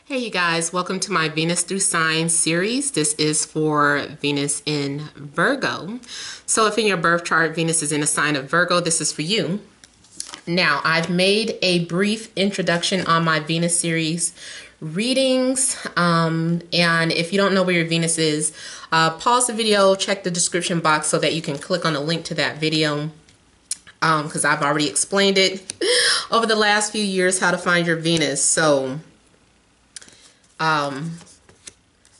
Hey you guys, welcome to my Venus through Signs series. This is for Venus in Virgo. So if in your birth chart Venus is in a sign of Virgo, this is for you. Now I've made a brief introduction on my Venus series readings, and if you don't know where your Venus is, pause the video, check the description box so that you can click on a link to that video, because I've already explained it over the last few years how to find your Venus. So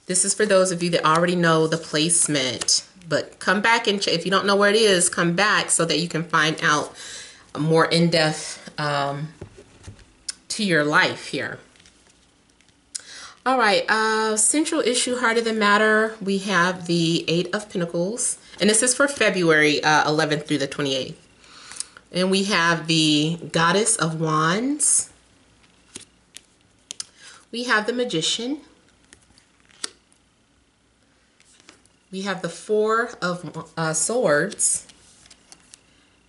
this is for those of you that already know the placement, but come back and if you don't know where it is, come back so that you can find out more in-depth to your life here. All right, central issue, heart of the matter, we have the Eight of Pentacles, and this is for February 11th through the 28th. And we have the Goddess of Wands. We have the Magician. We have the Four of Swords,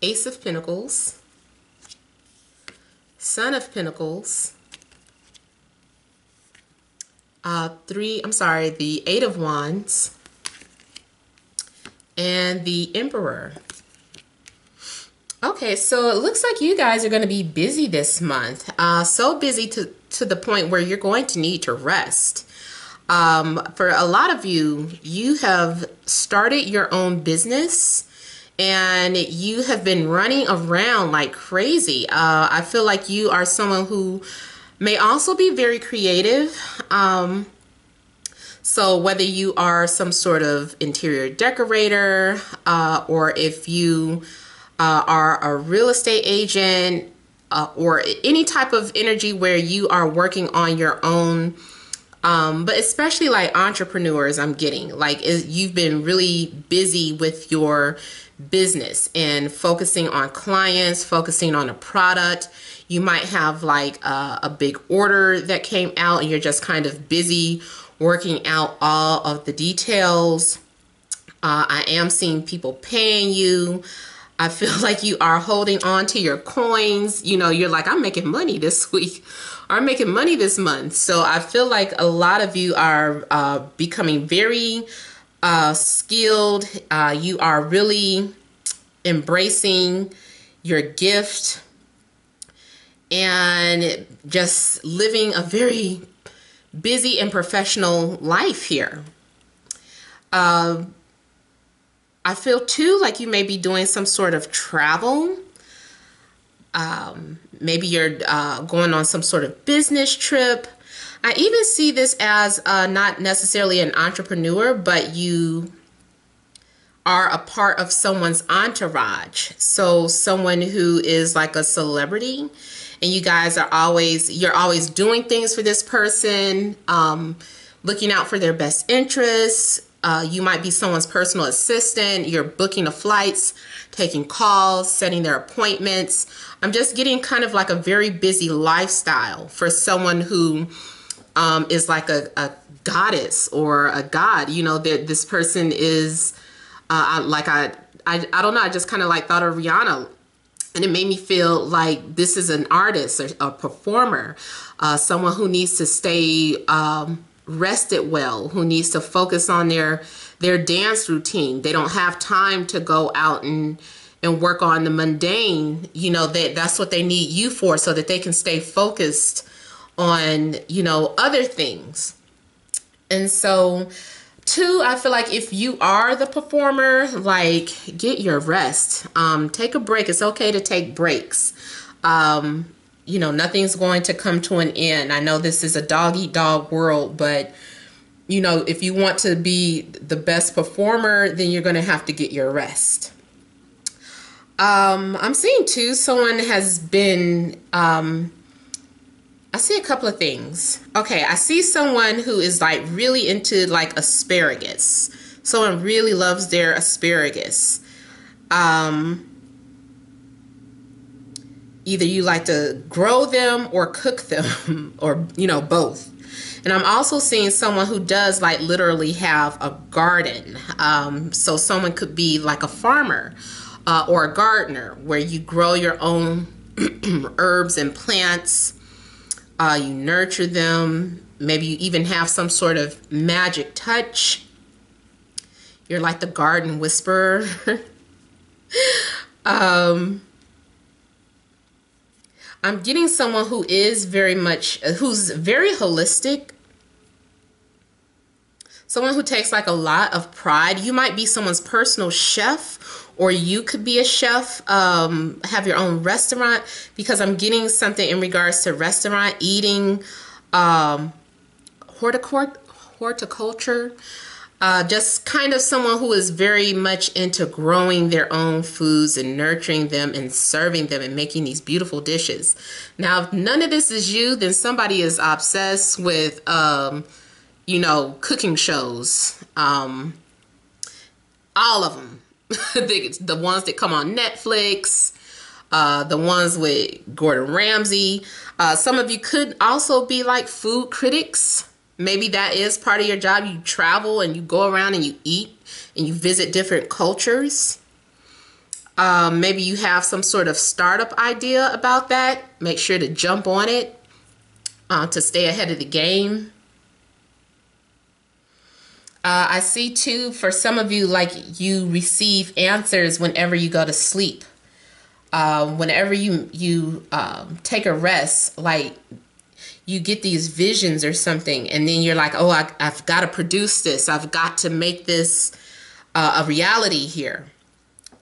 Ace of Pentacles, Son of Pentacles, the Eight of Wands, and the Emperor. Okay, so it looks like you guys are going to be busy this month. So busy to the point where you're going to need to rest. For a lot of you, you have started your own business and you have been running around like crazy. I feel like you are someone who may also be very creative. So whether you are some sort of interior decorator, or if you are a real estate agent, or any type of energy where you are working on your own, but especially like entrepreneurs, I'm getting like you've been really busy with your business and focusing on clients, focusing on a product. You might have like a big order that came out and you're just kind of busy working out all of the details. I am seeing people paying you. I feel like you are holding on to your coins. You know, you're like, I'm making money this week, or I'm making money this month. So I feel like a lot of you are becoming very skilled. You are really embracing your gift and just living a very busy and professional life here. I feel too like you may be doing some sort of travel. Maybe you're going on some sort of business trip. I even see this as not necessarily an entrepreneur, but you are a part of someone's entourage. So someone who is like a celebrity, and you guys are you're always doing things for this person, looking out for their best interests. You might be someone's personal assistant. You're booking the flights, taking calls, setting their appointments. I'm just getting kind of like a very busy lifestyle for someone who is like a goddess or a god. You know, that this person is I don't know. I just kind of like thought of Rihanna, and it made me feel like this is an artist or a performer, someone who needs to stay rested well, who needs to focus on their dance routine. They don't have time to go out and work on the mundane. You know, that's what they need you for, so that they can stay focused on, you know, other things. And so two, I feel like if you are the performer, like, get your rest. Take a break. It's okay to take breaks. You know, nothing's going to come to an end. I know this is a dog-eat-dog world, but, you know, if you want to be the best performer, then you're going to have to get your rest. I'm seeing, too, someone has been, I see a couple of things. Okay, I see someone who is, like, really into, like, asparagus. Someone really loves their asparagus. Either you like to grow them or cook them, or, you know, both. And I'm also seeing someone who does like literally have a garden. So someone could be like a farmer or a gardener, where you grow your own herbs and plants. You nurture them. Maybe you even have some sort of magic touch. You're like the garden whisperer. I'm getting someone who is who's very holistic. Someone who takes like a lot of pride. You might be someone's personal chef, or you could be a chef, have your own restaurant, because I'm getting something in regards to restaurant, eating, horticulture. Just kind of someone who is very much into growing their own foods and nurturing them and serving them and making these beautiful dishes. Now, if none of this is you, then somebody is obsessed with, cooking shows. All of them. The ones that come on Netflix, the ones with Gordon Ramsay. Some of you could also be like food critics. Maybe that is part of your job. You travel and you go around and you eat and you visit different cultures. Maybe you have some sort of startup idea about that. Make sure to jump on it to stay ahead of the game. I see too, for some of you, like you receive answers whenever you go to sleep. Whenever you take a rest, like you get these visions or something, and then you're like, oh, I've got to produce this. I've got to make this a reality here.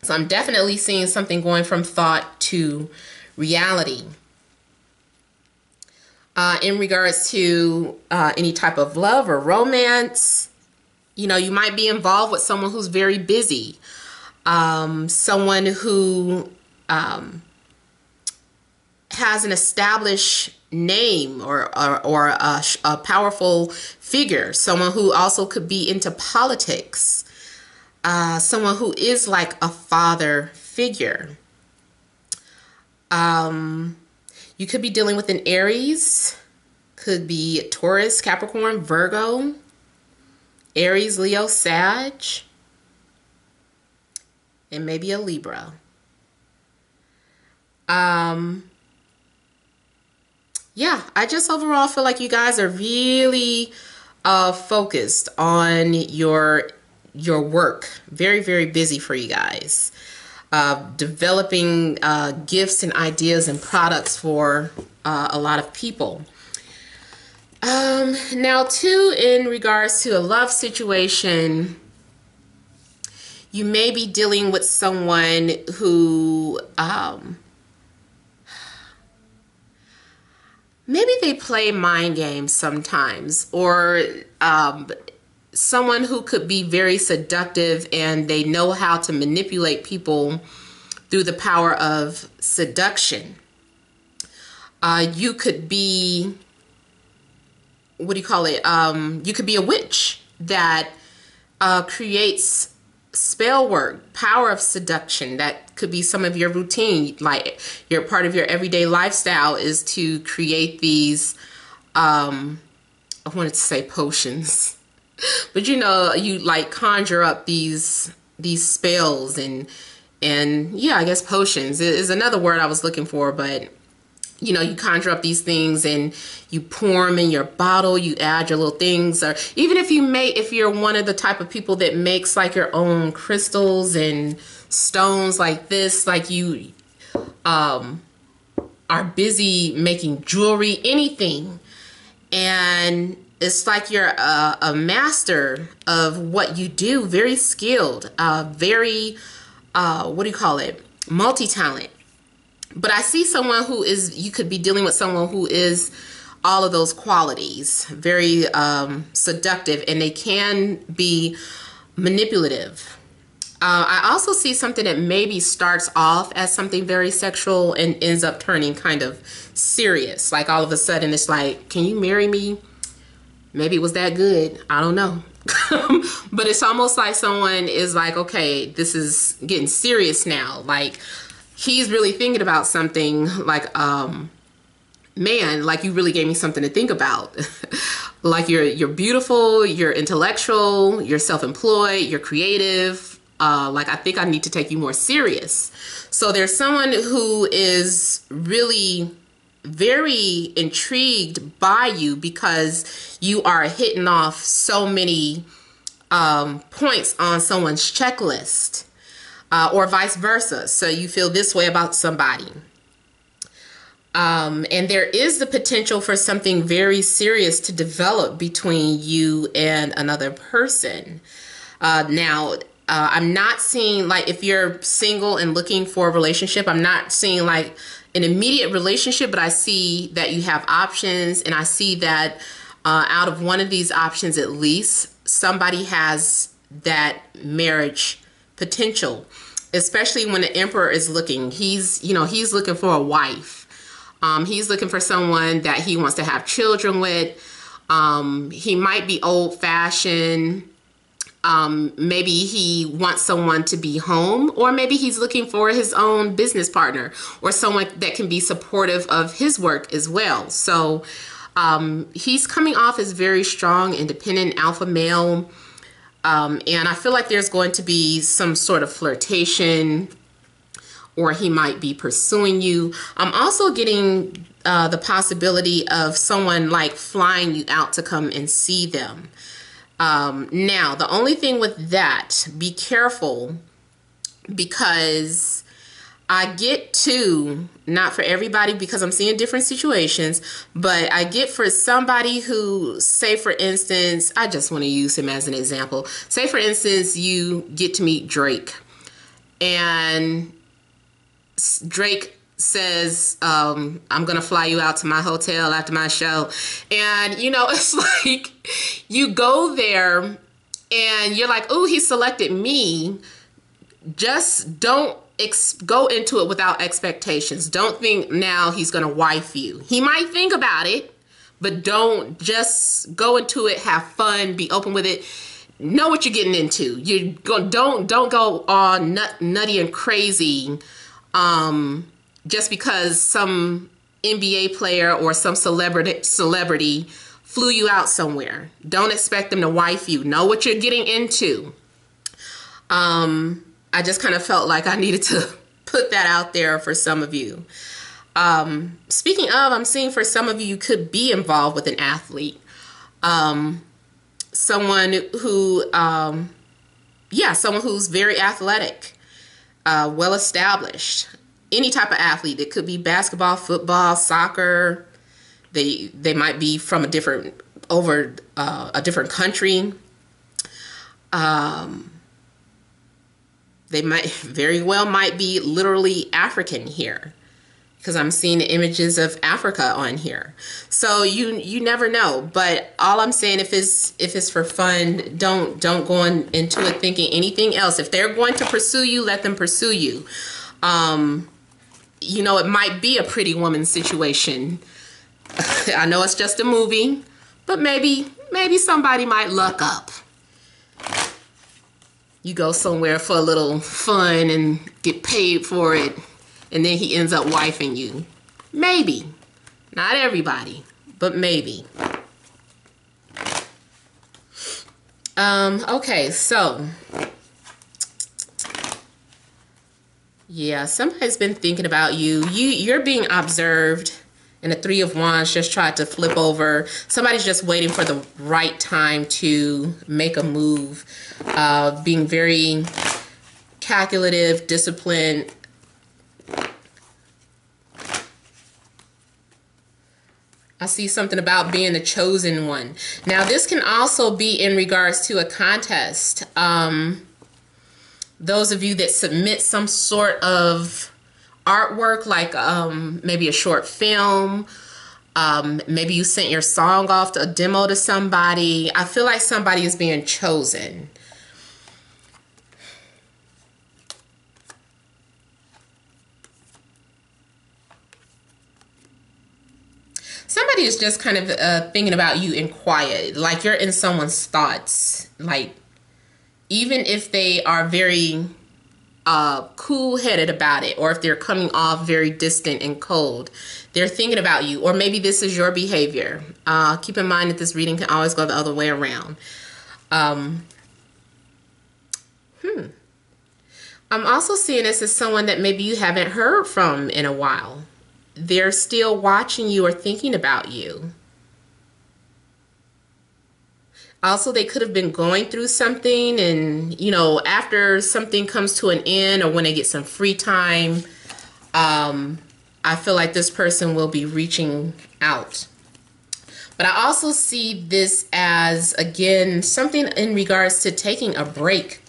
So I'm definitely seeing something going from thought to reality. In regards to any type of love or romance, you might be involved with someone who's very busy. Someone who has an established name or a powerful figure. Someone who also could be into politics. Someone who is like a father figure. You could be dealing with an Aries. Could be Taurus, Capricorn, Virgo, Aries, Leo, Sag, and maybe a Libra. Yeah, I just overall feel like you guys are really focused on your work. Very, very busy for you guys. Developing gifts and ideas and products for a lot of people. Now, too, in regards to a love situation, you may be dealing with someone who maybe they play mind games sometimes, or someone who could be very seductive and they know how to manipulate people through the power of seduction. You could be, what do you call it? You could be a witch that creates spell work, power of seduction. That could be some of your routine. Like your part of your everyday lifestyle is to create these, I wanted to say potions, but you like conjure up these spells and yeah, I guess potions is another word I was looking for, but you conjure up these things and you pour them in your bottle, you add your little things, or even if you're one of the type of people that makes like your own crystals and stones like this, like you are busy making jewelry, anything, and it's like you're a master of what you do, very skilled, very, what do you call it, multi-talent. But I see someone who is, you could be dealing with someone who is all of those qualities, very seductive, and they can be manipulative. I also see something that maybe starts off as something very sexual and ends up turning kind of serious. Like all of a sudden it's like, can you marry me? Maybe it was that good. I don't know. But it's almost like someone is like, okay, this is getting serious now. Like, he's really thinking about something, like, man, like you really gave me something to think about. Like you're beautiful, you're intellectual, you're self-employed, you're creative. Like I think I need to take you more serious. So there's someone who is really very intrigued by you because you are hitting off so many points on someone's checklist, or vice versa. So you feel this way about somebody. And there is the potential for something very serious to develop between you and another person. Now, I'm not seeing, like, if you're single and looking for a relationship, I'm not seeing like an immediate relationship, but I see that you have options, and I see that out of one of these options, at least, somebody has that marriage potential, especially when the Emperor is looking. He's looking for a wife. He's looking for someone that he wants to have children with. He might be old-fashioned. Maybe he wants someone to be home, or maybe he's looking for his own business partner or someone that can be supportive of his work as well. So he's coming off as very strong, independent, alpha male. And I feel like there's going to be some sort of flirtation, or he might be pursuing you. I'm also getting the possibility of someone like flying you out to come and see them. Now, the only thing with that, be careful, because I get to, not for everybody because I'm seeing different situations, but I get for somebody who, say for instance, I just want to use him as an example. Say for instance, you get to meet Drake, and Drake says, I'm gonna fly you out to my hotel after my show. And it's like you go there and you're like, oh, he selected me. Just don't go into it without expectations. Don't think now he's gonna wife you. He might think about it, but don't just go into it. Have fun, be open with it, know what you're getting into. Don't go all nutty and crazy just because some NBA player or some celebrity flew you out somewhere. Don't expect them to wife you. Know what you're getting into. I just kind of felt like I needed to put that out there for some of you. Speaking of, I'm seeing for some of you, you could be involved with an athlete. Someone who, someone who's very athletic, well established. Any type of athlete. It could be basketball, football, soccer. They might be from a different country. They might be literally African here, because I'm seeing images of Africa on here. So you never know. But all I'm saying, if it's for fun, don't go into it thinking anything else. If they're going to pursue you, let them pursue you. It might be a Pretty Woman situation. I know it's just a movie, but maybe somebody might luck up. You go somewhere for a little fun and get paid for it, and then he ends up wifing you. Maybe. Not everybody, but maybe. Okay, so yeah, somebody's been thinking about you. You're being observed, and the Three of Wands just tried to flip over. Somebody's just waiting for the right time to make a move. Being very calculative, disciplined. I see something about being the chosen one. Now, this can also be in regards to a contest. Those of you that submit some sort of artwork, like maybe a short film, maybe you sent your song off to a demo to somebody. I feel like somebody is being chosen. Somebody is just kind of thinking about you in quiet, like you're in someone's thoughts. Like, even if they are very cool-headed about it, or if they're coming off very distant and cold, they're thinking about you. Or maybe this is your behavior. Keep in mind that this reading can always go the other way around. I'm also seeing this as someone that maybe you haven't heard from in a while. they're still watching you or thinking about you. Also, they could have been going through something, and you know, after something comes to an end or when they get some free time, I feel like this person will be reaching out. But I also see this as, again, something in regards to taking a break.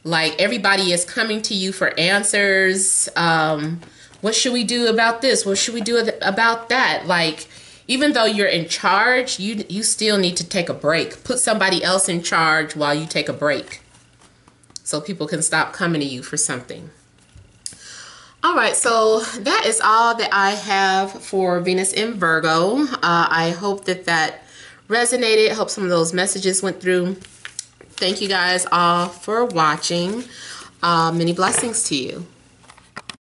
Like everybody is coming to you for answers. What should we do about this? What should we do about that? Like, even though you're in charge, you still need to take a break. Put somebody else in charge while you take a break, so people can stop coming to you for something. All right, so that is all that I have for Venus in Virgo. I hope that resonated. Hope some of those messages went through. Thank you guys all for watching. Many blessings to you.